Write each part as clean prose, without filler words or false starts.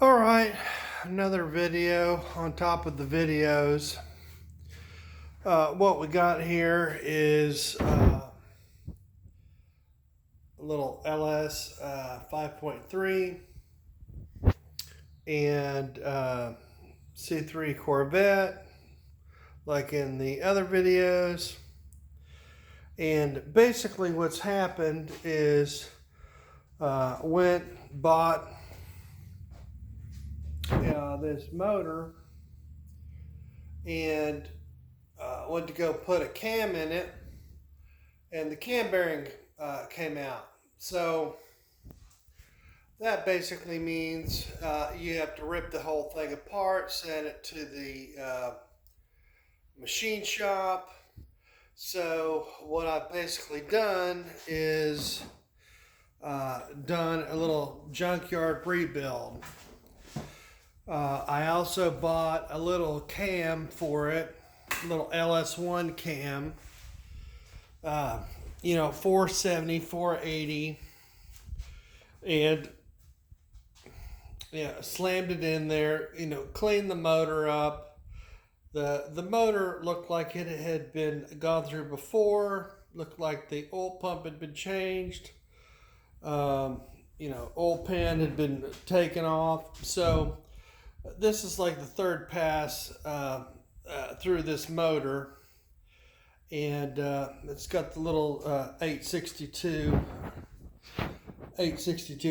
All right, another video on top of the videos. What we got here is a little LS 5.3 and C3 Corvette, like in the other videos. And basically, what's happened is bought this motor and went to go put a cam in it, and the cam bearing came out. So that basically means you have to rip the whole thing apart, send it to the machine shop. So what I've basically done is done a little junkyard rebuild. I also bought a little cam for it, a little LS1 cam, 470, 480, and slammed it in there, cleaned the motor up. The motor looked like it had been gone through before, looked like the oil pump had been changed, oil pan had been taken off. So this is like the third pass through this motor, and it's got the little 862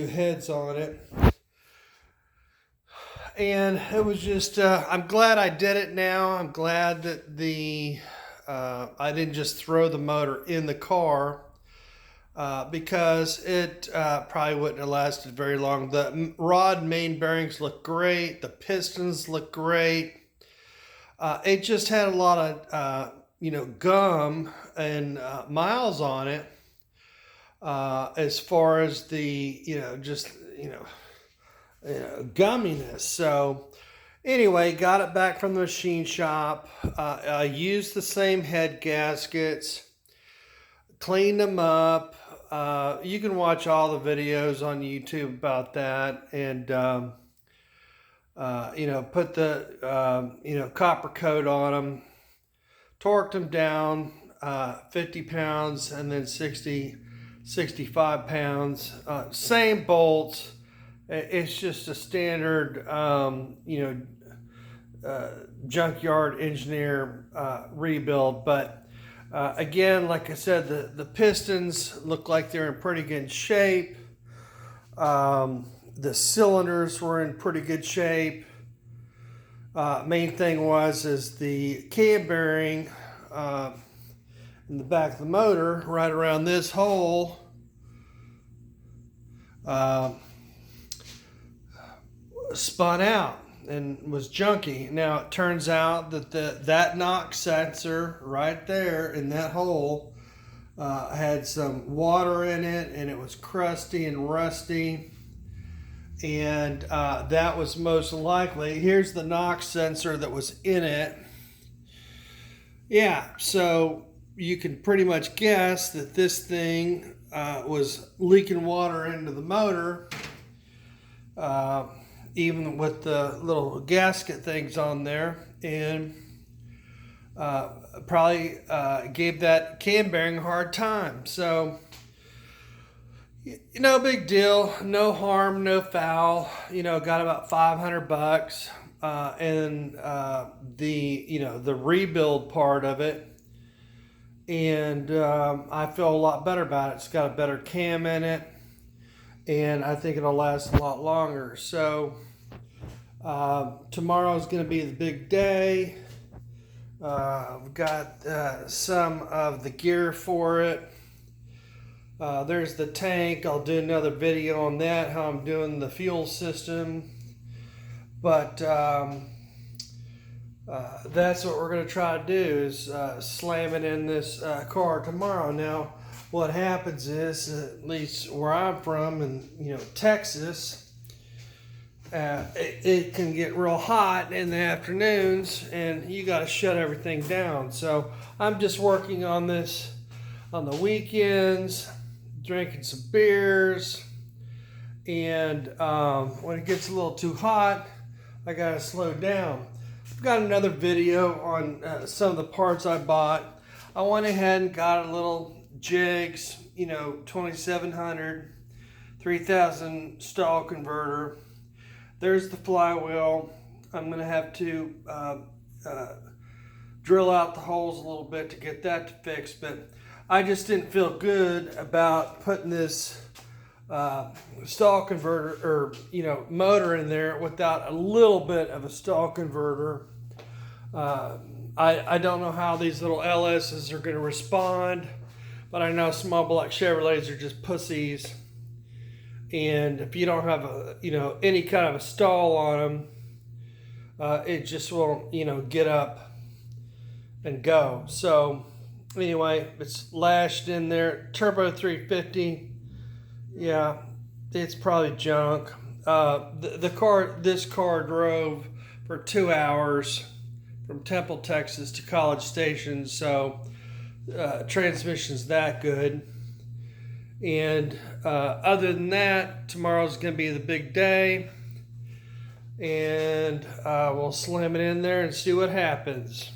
heads on it. And it was just, I'm glad I did it now. I'm glad that I didn't just throw the motor in the car, because it probably wouldn't have lasted very long. The rod main bearings look great. The pistons look great. It just had a lot of, gum and miles on it, as far as the, gumminess. So anyway, got it back from the machine shop. I used the same head gaskets, cleaned them up. You can watch all the videos on YouTube about that, and put the copper coat on them, torqued them down 50 pounds and then 65 pounds, same bolts. It's just a standard junkyard engineer rebuild. But again, like I said, the pistons look like they're in pretty good shape. The cylinders were in pretty good shape. Main thing is the cam bearing in the back of the motor, right around this hole, spun out and was junky. Now it turns out that that knock sensor right there in that hole had some water in it, and it was crusty and rusty, and that was most likely. Here's the knock sensor that was in it. Yeah, so you can pretty much guess that this thing was leaking water into the motor, even with the little gasket things on there, and probably gave that cam bearing a hard time. So, no big deal, no harm, no foul. Got about $500, and the rebuild part of it, and I feel a lot better about it. It's got a better cam in it, and I think it'll last a lot longer. So tomorrow is going to be the big day. I've got some of the gear for it. There's the tank. I'll do another video on that, how I'm doing the fuel system. But that's what we're going to try to do, is slam it in this car tomorrow. Now, what happens is, at least where I'm from in Texas, it can get real hot in the afternoons, and you got to shut everything down. So I'm just working on this on the weekends, drinking some beers, And when it gets a little too hot, I gotta slow down. I've got another video on some of the parts I bought. I went ahead and got a little jigs, 2700, 3000 stall converter. There's the flywheel. I'm gonna have to drill out the holes a little bit to get that to fix, but I just didn't feel good about putting this stall converter or motor in there without a little bit of a stall converter. I don't know how these little LSs are going to respond, but I know small block Chevrolets are just pussies, and if you don't have any kind of a stall on them, it just won't get up and go. So anyway, it's lashed in there. Turbo 350. Yeah, it's probably junk. This car drove for 2 hours from Temple, Texas to College Station, so transmission's that good. And other than that, tomorrow's going to be the big day, and we'll slam it in there and see what happens.